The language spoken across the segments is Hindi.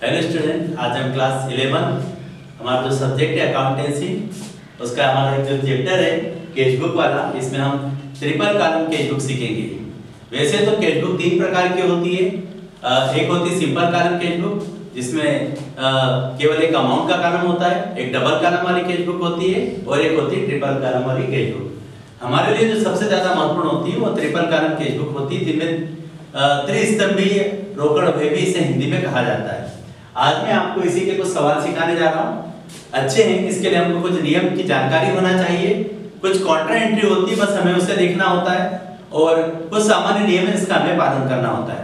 हेलो स्टूडेंट, आज हम क्लास 11 हमारा जो सब्जेक्ट है अकाउंटेंसी, उसका हमारा जो चैप्टर है कैश बुक वाला, इसमें हम ट्रिपल कॉलम कैश बुक सीखेंगे। वैसे तो कैश बुक तीन प्रकार की होती है। एक होती है सिंपल कॉलम कैश बुक, जिसमें केवल एक अमाउंट का कॉलम होता है। एक डबल कॉलम वाली कैश बुक होती है और एक होती है ट्रिपल कॉलम वाली कैश बुक। हमारे लिए जो सबसे ज्यादा महत्वपूर्ण होती है वो ट्रिपल कॉलम कैश बुक होती है, जिनमें त्रिस्तंभीय रोकड़ व्यय भी इसे हिंदी में कहा जाता है। आज मैं आपको इसी के कुछ सवाल सिखाने जा रहा हूँ। अच्छे हैं, इसके लिए हमको कुछ नियम की जानकारी होना चाहिए। कुछ कॉन्ट्रा एंट्री होती है, बस हमें उसे देखना होता है और कुछ सामान्य नियम है जिसका हमें पालन करना होता है।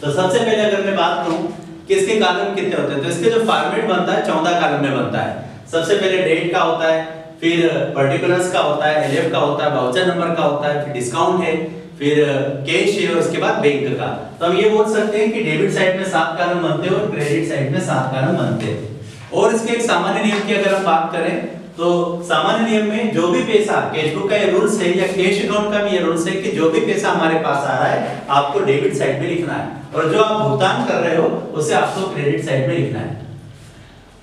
तो सबसे पहले अगर मैं बात करूं कि इसके कॉलम कितने होते हैं, तो इसके जो फॉर्मेट बनता है 14 कॉलम में बनता है। सबसे पहले डेट का होता है, फिर पर्टिकुलर्स का होता है, एलएफ का होता है, वाउचर नंबर का होता है, फिर डिस्काउंट है, फिर कैश है और उसके बाद बैंक का। तो हम ये बोल सकते हैं कि डेबिट साइड में 7 कॉलम बनते हैं और क्रेडिट साइड में 7 कॉलम बनते हैं। और इसके एक सामान्य नियम की अगर हम बात करें तो सामान्य नियम में जो भी पैसा, कैश बुक का ये रूल्स है या कैश अकाउंट का भी ये रूल्स है कि जो भी पैसा हमारे पास आ रहा है आपको डेबिट साइड में लिखना है और जो आप भुगतान कर रहे हो उसे आपको क्रेडिट साइड में लिखना है।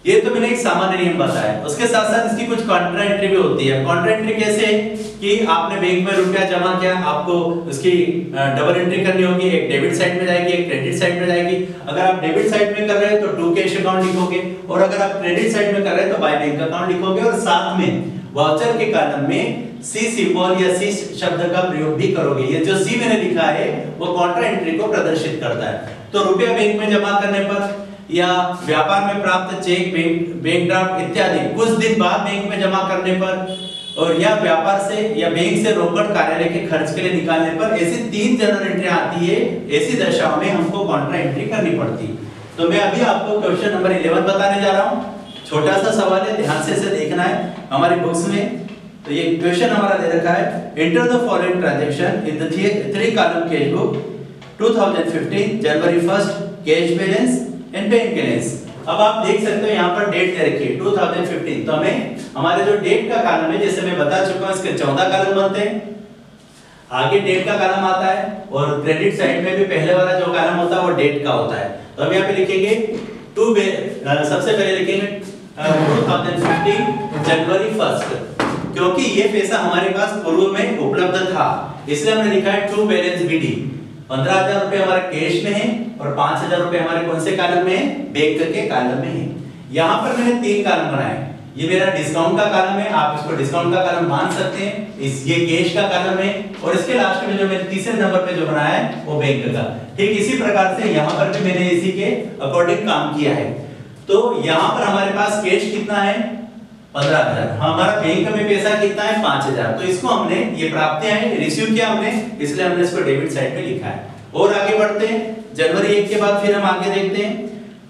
ये तो मैंने एक सामान्य नियम बताया। उसके साथ साथ इसकी कुछ कॉन्ट्रा एंट्री भी होती है। कॉन्ट्रा एंट्री कैसे है कि आपने बैंक में रुपया जमा किया, आपको उसकी डबल एंट्री करनी होगी। एक डेबिट साइड में जाएगी, एक क्रेडिट साइड में जाएगी। अगर आप डेबिट साइड में कर रहे हैं तो टू कैश अकाउंट लिखोगे और अगर आप क्रेडिट साइड में कर रहे हैं तो बाय बैंक अकाउंट लिखोगे और साथ में वाउचर के कॉलम में सी सिंबल या सी शब्द का प्रयोग भी करोगे। ये जो सी मैंने लिखा है वो कॉन्ट्रा एंट्री को प्रदर्शित करता है। तो रुपया बैंक में जमा करने पर या व्यापार में प्राप्त चेक, बैंक ड्राफ्ट इत्यादि कुछ दिन बाद बैंक में जमा करने पर और या व्यापार से या बैंक से रोकड़ कार्यालय के खर्च के लिए निकालने पर ऐसी 3 जनरल एंट्री आती है। ऐसी दशाओं में हमको कॉन्ट्रा एंट्री करनी पड़ती है। तो मैं अभी आपको क्वेश्चन नंबर 11 बताने जा रहा हूँ। छोटा सा सवाल है, ध्यान से इसे देखना है हमारी बुक्स में। तो ये क्वेश्चन हमारा दे रखा है, enter the following transaction in the 3 column cash book 2015 January 1 cash balance and bank balance. अब आप देख सकते हो यहाँ पर डेट दे रखी है 2015। तो हमें हमारे जो डेट का कॉलम है, जैसे मैं बता चुका हूँ, इसके 14 कॉलम बनते हैं। आगे डेट का कॉलम आता है और क्रेडिट साइड में भी पहले वाला जो कॉलम होता है वो डेट का होता है। तो हम यहाँ पे लिखेंगे सबसे पहले लिखेंगे 2015 जनवरी 1, क्योंकि ये पैसा हमारे पास पूर्व में उपलब्ध था इसलिए हमने लिखा है टू बैलेंस बीडी। 15,000 रुपए हमारे कैश में है और 5,000 रुपए हमारे कौन से कॉलम में है, बैंक के कॉलम में है। यहाँ पर मैंने 3 कॉलम बनाए। ये मेरा डिस्काउंट का कॉलम है, आप इसको डिस्काउंट का कॉलम मान सकते हैं। ये कैश का कॉलम है और इसके लास्ट में जो मैंने तीसरे नंबर पे जो बनाया है वो बैंक का। ठीक इसी प्रकार से यहाँ पर भी मैंने इसी के अकॉर्डिंग काम किया है। तो यहाँ पर हमारे पास कैश कितना है 15,000, हमारा बैंक में पैसा कितना है 5,000। तो इसको हमने ये प्राप्तियां हैं रिसीव किया हमने, इसलिए हमने इसको डेबिट साइड में लिखा है। और आगे बढ़ते हैं, जनवरी 1 के बाद फिर हम आगे देखते हैं।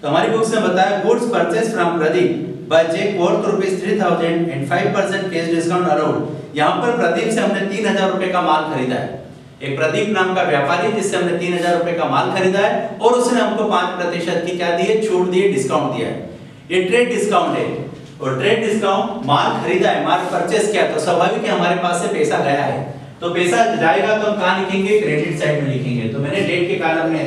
तो हमारी बुक्स में बताया goods purchase from Pradeep by cheque worth ₹3,000 and 5% cash discount allowed. यहाँ पर प्रदीप से हमने 3,000 रुपए का माल खरीदा है। एक प्रदीप नाम का व्यापारी जिससे हमने 3,000 रुपए का माल खरीदा है और उसने हमको 5% की क्या दी है, छूट दी है, डिस्काउंट दिया है। ये ट्रेड डिस्काउंट है और ट्रेड डिस्काउंट माल खरीदा है, माल परचेस किया, तो स्वाभाविक है हमारे पास से पैसा गया है। तो पैसा जाएगा तो हम कहाँ लिखेंगे, क्रेडिट साइड में लिखेंगे। तो मैंने डेट के कॉलम में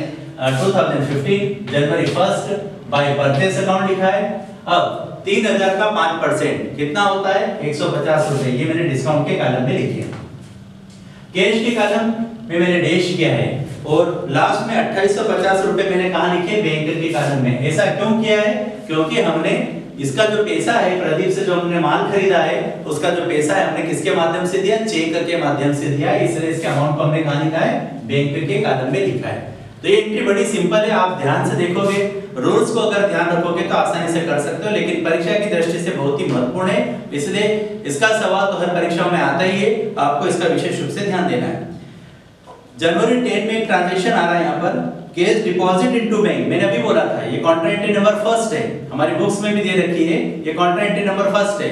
2015 जनवरी 1 बाय परचेस अकाउंट लिखा है। अब 3,000 का 5% कितना होता है 150 रुपए, ये मैंने डिस्काउंट के कॉलम में लिखे। कैश के कॉलम में मैंने डैश किया है और लास्ट में 2850 रुपए मैंने कहाँ लिखे, बैंक के कॉलम में। ऐसा क्यों किया है, क्योंकि हमने इसका जो पैसा है प्रदीप से जो हमने माल खरीदा है उसका जो पैसा है हमने किसके माध्यम से दिया, चेक के माध्यम से दिया है, इसलिए इसके अमाउंट को हमने कहां लिखा है, बैंक के कॉलम में लिखा है। तो ये एंट्री बड़ी सिंपल है, आप ध्यान से देखोगे, रूल्स को अगर ध्यान रखोगे तो आसानी से कर सकते हो, लेकिन परीक्षा की दृष्टि से बहुत ही महत्वपूर्ण है, इसलिए इसका सवाल तो हर परीक्षा में आता ही है, आपको इसका विशेष रूप से ध्यान देना है। जनवरी 10 में एक ट्रांजैक्शन आ रहा है यहाँ पर, कैश डिपॉजिट इनटू बैंक। मैंने अभी बोला था ये कॉन्ट्रा एंट्री नंबर 1 है, हमारी बुक्स में भी दे रखी है, ये कॉन्ट्रा एंट्री नंबर 1 है।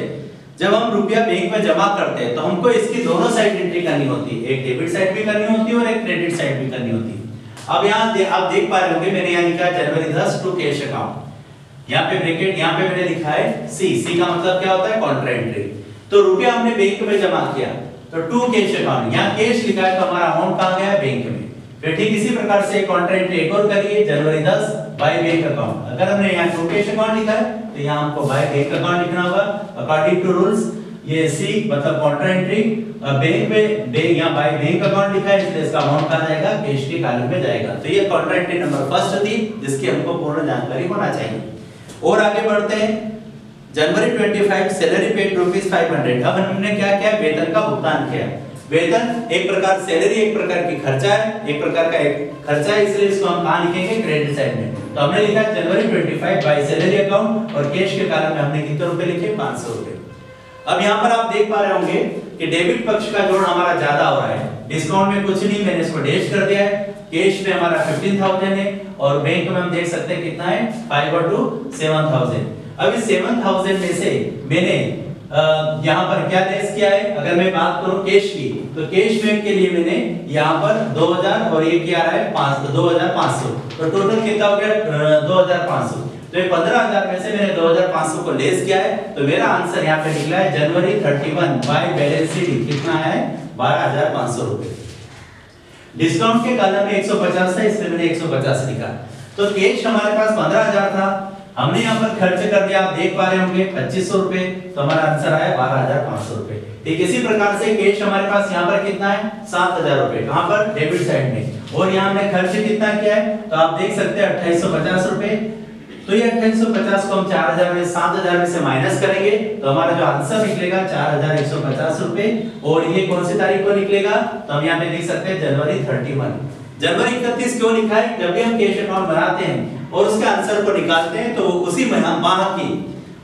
जब हम रुपया बैंक में जमा करते हैं तो हमको इसकी दोनों साइड एंट्री करनी होती है, एक डेबिट साइड भी करनी होती है और एक क्रेडिट साइड भी करनी होती है। अब यहाँ आप देख पा रहे होंगे मैंने यहाँ लिखा है जनवरी 10 टू कैश अकाउंट, यहाँ पे ब्रैकेट, यहाँ पे मैंने लिखा है सी का मतलब क्या होता है, कॉन्ट्रा एंट्री। तो रुपया हमने बैंक में जमा किया तो टू कैश अकाउंट, यहाँ कैश लिखा है तो हमारा अमाउंट कहाँ गया, बैंक में। फिर ठीक इसी प्रकार से कॉन्ट्रा एंट्री एक और करिए, जनवरी 10 बाय बैंक अकाउंट। अगर हमने यहाँ टू कैश अकाउंट लिखा है तो यहाँ हमको बाय बैंक अकाउंट लिखना होगा अकॉर्डिंग टू रूल्स। ये सी मतलब काउंटर एंट्री बैंक में यहाँ बाय बैंक अकाउंट लिखा है इसलिए इसका अमाउंट कहाँ जाएगा, कैश के कॉलम में जाएगा। तो ये काउंटर एंट्री नंबर फर्स्ट थी जिसकी हमको पूर्ण जानकारी होना चाहिए। और आगे बढ़ते हैं। जनवरी 25 सैलरी पेड ₹500। अब हमने क्या किया, वेतन का भुगतान किया। वेतन एक प्रकार सैलरी एक प्रकार की खर्चा है, एक प्रकार का एक खर्चा है, इसलिए इसको हम कहां लिखेंगे, क्रेडिट साइड में। तो हमने लिखा जनवरी 25 बाय सैलरी अकाउंट और कैश के कॉलम में हमने कितने रुपए लिखे, 500 रुपए। अब यहाँ पर आप देख पा रहे होंगे कि डेबिट पक्ष का जोड़ हमारा ज्यादा हो रहा है। डिस्काउंट में कुछ नहीं, मैंने इसको डैश कर दिया है। कैश में हमारा 15,000 है और बैंक में हम देख सकते हैं कितना है, 5/2 अब इस 7,000 में से मैंने यहाँ पर क्या लेस किया है। अगर मैं बात करूं कैश की तो कैश में के लिए मैंने यहाँ पर 2000 और ये क्या रहा है 2500, तो टोटल कितना हो गया 2500। तो ये 15,000 में से मैंने 2500 को लेस किया है। तो मेरा आंसर यहाँ पे निकला है जनवरी 31 बाय बैलेंस शीट कितना है 12,500 रुपए। डिस्काउंट के कॉलम में 150 था इसलिए मैंने 150 लिखा। तो कैश हमारे पास 15,000 था, हमने यहाँ पर खर्च कर दिया, आप देख पा रहे होंगे 2500 रुपए, तो हमारा आंसर आया 12,500 रुपए। ठीक इसी प्रकार से कैश हमारे पास यहाँ पर कितना है 7,000 रुपए, कहाँ पर डेबिट साइड में, और यहाँ हमने खर्च कितना किया है तो आप देख सकते हैं 2850 रुपए। तो ये 2850 को हम 4000 में 7000 में से माइनस करेंगे तो हमारा जो आंसर निकलेगा 4150 रुपए। और ये कौन सी तारीख को निकलेगा, तो हम यहाँ पे लिख सकते हैं जनवरी 31। जनवरी 31 क्यों लिखा है, जब भी हम कैश अकाउंट बनाते हैं और उसके आंसर को निकालते हैं तो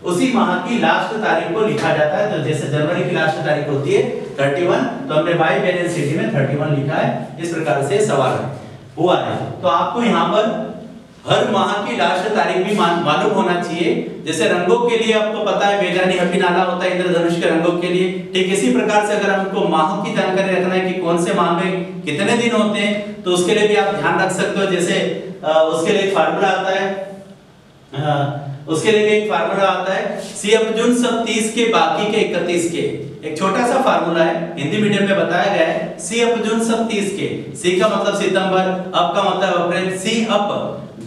उसी माह की लास्ट तारीख को लिखा जाता है। तो जैसे जनवरी की लास्ट तारीख होती है 31, तो हमने बाय बैलेंस शीट में 31 लिखा है। इस प्रकार से सवाल हुआ है। तो आपको यहाँ पर हर माह की लास्ट तारीख भी मालूम होना चाहिए। जैसे रंगों के लिए आपको पता है बेगानी हपी नाला होता है इंद्रधनुष के रंगों के लिए, ठीक इसी प्रकार से अगर हमको माह की जानकारी रखना है कि कौन से माह में कितने दिन होते हैं तो उसके लिए भी आप ध्यान रख सकते हो। जैसे उसके लिए एक फार्मूला आता है, सी अप जून सब 30 के बाकी के 31 के। एक छोटा सा फार्मूला है, हिंदी मीडियम में बताया गया है। सी अप जून सब 30 के, सी का मतलब सितंबर, अप का मतलब अप्रैल, सी अप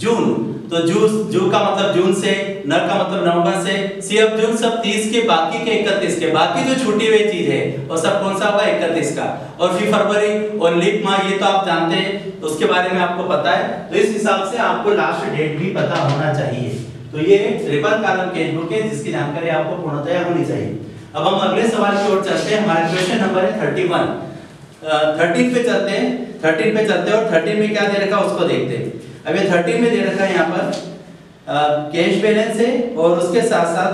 जून, तो जू का मतलब जून से, न का मतलब नवंबर से, सी अप जून सब 30 के बाकी के 31 के। बाकी जो छूटी हुई चीज है वो सब कौन सा होगा 31 का। और फिर फरवरी और लीप माह ये तो आप जानते हैं, तो उसके बारे में आपको पता है। तो इस हिसाब से आपको लास्ट डेट भी पता होना चाहिए। तो ये ट्रिपल कॉलम कैश बुक है जिसकी जानकारी आपको पूर्णतया होनी चाहिए। अब हम अगले सवाल की ओर चलते हैं। हमारा क्वेश्चन नंबर है 31। 13 पे चलते हैं और 13 में क्या दे रखा है उसको देखते हैं। अब ये 13 में दे रखा है यहाँ पर कैश बैलेंस है और उसके साथ साथ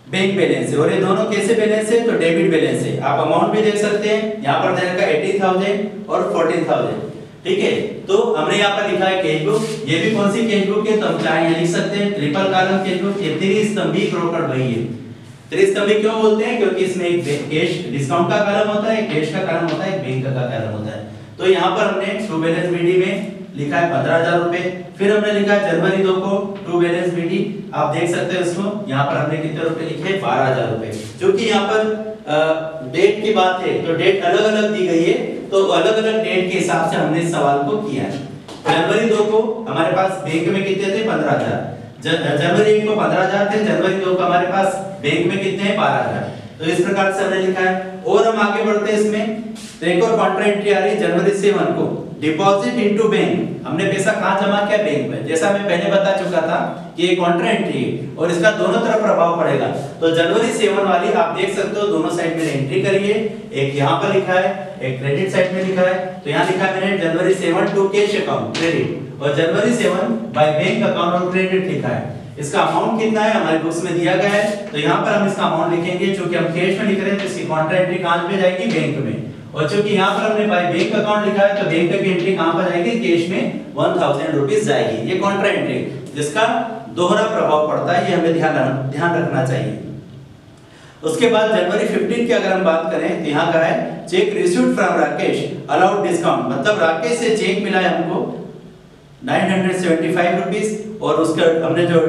बैंक बैलेंस है। और ये दोनों कैसे बैलेंस है, तो डेबिट बैलेंस है। आप अमाउंट भी देख सकते हैं, यहाँ पर दे रखा है 18,000 और 14,000। ठीक है, तो हमने यहाँ पर लिखा है कैश बुक। ये भी कौन सी कैश बुक है, तो हम चाहे यहाँ लिख सकते हैं ट्रिपल कॉलम कैश बुक। ये त्रिस्तंभी रोकड़ बही है। त्रिस्तंभी क्यों बोलते हैं, क्योंकि इसमें एक कैश डिस्काउंट का कॉलम होता है, कैश का कॉलम होता है, एक बैंक का कॉलम होता है। तो यहाँ पर हमने ट्रू बैलेंस बीडी में लिखा है 15,000 रुपए। फिर हमने लिखा है जनवरी 2 को ट्रू बैलेंस बीडी, आप देख सकते हैं उसको। यहाँ पर हमने कितने रुपए लिखे 12,000 रुपए। क्योंकि यहाँ पर डेट की बात है तो डेट अलग अलग दी गई है, तो अलग अलग डेट के हिसाब से हमने इस सवाल को किया है। जनवरी 2 को हमारे पास बैंक में कितने थे 15,000, जनवरी 1 को 15,000 थे, जनवरी 2 को हमारे पास बैंक में कितने हैं 12,000। तो इस प्रकार से हमने लिखा है। और हम आगे बढ़ते हैं इसमें, तो एक और कॉन्ट्रा एंट्री आ रही है जनवरी 7 को, डिपॉजिट इनटू बैंक। हमने पैसा कहां जमा किया, बैंक में। जैसा मैं पहले बता चुका था कि ये कॉन्ट्रा एंट्री है और इसका दोनों तरफ प्रभाव पड़ेगा। तो जनवरी 7 वाली आप देख सकते हो दोनों साइड में एंट्री करिए। एक यहाँ पर लिखा है, एक क्रेडिट साइड में लिखा है। तो यहाँ लिखा है मैंने जनवरी 7 टू कैश अकाउंट क्रेडिट, और जनवरी 7 बाय बैंक अकाउंट और क्रेडिट लिखा है। इसका अमाउंट कितना है हमारे बुक्स में दिया गया है, तो यहाँ पर हम इसका अमाउंट लिखेंगे। चूंकि हम कैश में लिख रहे हैं तो इसकी कॉन्ट्रा एंट्री कहां पे जाएगी, बैंक में। और चूंकि यहाँ पर हमने बाय बैंक अकाउंट लिखा है तो बैंक की एंट्री कहां पर जाएगी, कैश में 1000 रुपीस जाएगी। ये कॉन्ट्रा एंट्री जिसका दोहरा प्रभाव पड़ता है, ये हमें ध्यान रखना चाहिए। उसके बाद जनवरी 15 की अगर हम बात करें तो यहाँ का है check received from Rakesh allowed discount, मतलब राकेश से चेक मिला है हमको 975 रुपीस, और उसका हमने जो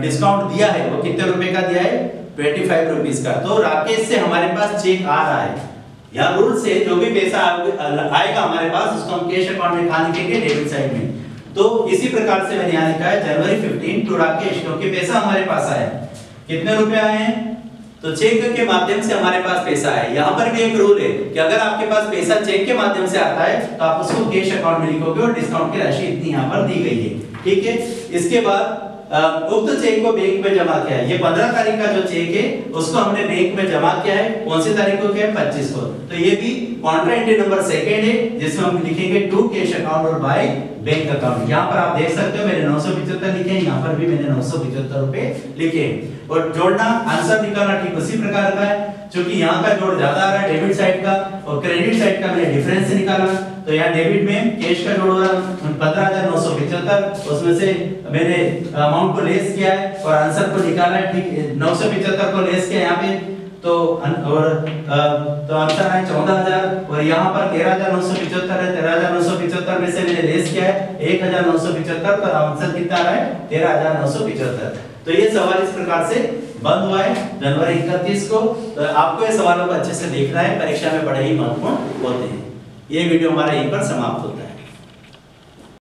डिस्काउंट दिया है वो कितने रुपए का दिया है 25 रुपीस का। तो राकेश से हमारे पास चेक आ रहा है। यहाँ रूल से जो भी पैसा आएगा हमारे पास उसको हम कैश अकाउंट में कहां लिखेंगे, डेबिट साइड में। तो इसी प्रकार से मैंने यहाँ लिखा है जनवरी 15 टू राकेश, क्योंकि पैसा हमारे पास आया। कितने रुपए आए हैं? तो चेक के माध्यम से हमारे पास पैसा है। यहाँ पर भी एक रूल है कि अगर आपके पास पैसा चेक के माध्यम से आता है तो आप उसको कैश अकाउंट में लिखोगे और डिस्काउंट की राशि इतनी यहाँ पर दी गई है। ठीक है, इसके बाद उक्त चेक को बैंक में जमा किया है। ये 15 तारीख का जो चेक है उसको हमने बैंक में जमा किया है। कौन सी तारीख को किया है? 25 को। तो ये भी कॉन्ट्रा एंट्री नंबर सेकंड है, जिसमें हम लिखेंगे टू कैश अकाउंट और बाय बैंक अकाउंट। यहाँ पर आप देख सकते हो मैंने 975 लिखे हैं, यहाँ पर भी मैंने 975 रुपए लिखे हैं। और जोड़ना, आंसर निकालना ठीक उसी प्रकार का है। क्योंकि यहाँ का जोड़ ज्यादा आ रहा है डेबिट साइड का और क्रेडिट साइड का मैंने डिफरेंस निकाला। तो यहाँ डेबिट में कैश का जोड़ हो रहा है 15,975, उसमें से मैंने अमाउंट को लेस किया है और आंसर को निकाला है। ठीक 975 को लेस किया यहाँ पे तो आंसर है 14,000 और यहाँ पर 13,975 है। 13,975 में से मैंने लेस किया है 1,975, तो आंसर कितना आ रहा है? 13,975। तो ये सवाल इस प्रकार से बंद हुआ है जनवरी 31 को। तो आपको ये सवालों को अच्छे से देखना है, परीक्षा में बड़े ही महत्वपूर्ण होते हैं। ये वीडियो हमारा यहीं पर समाप्त होता है।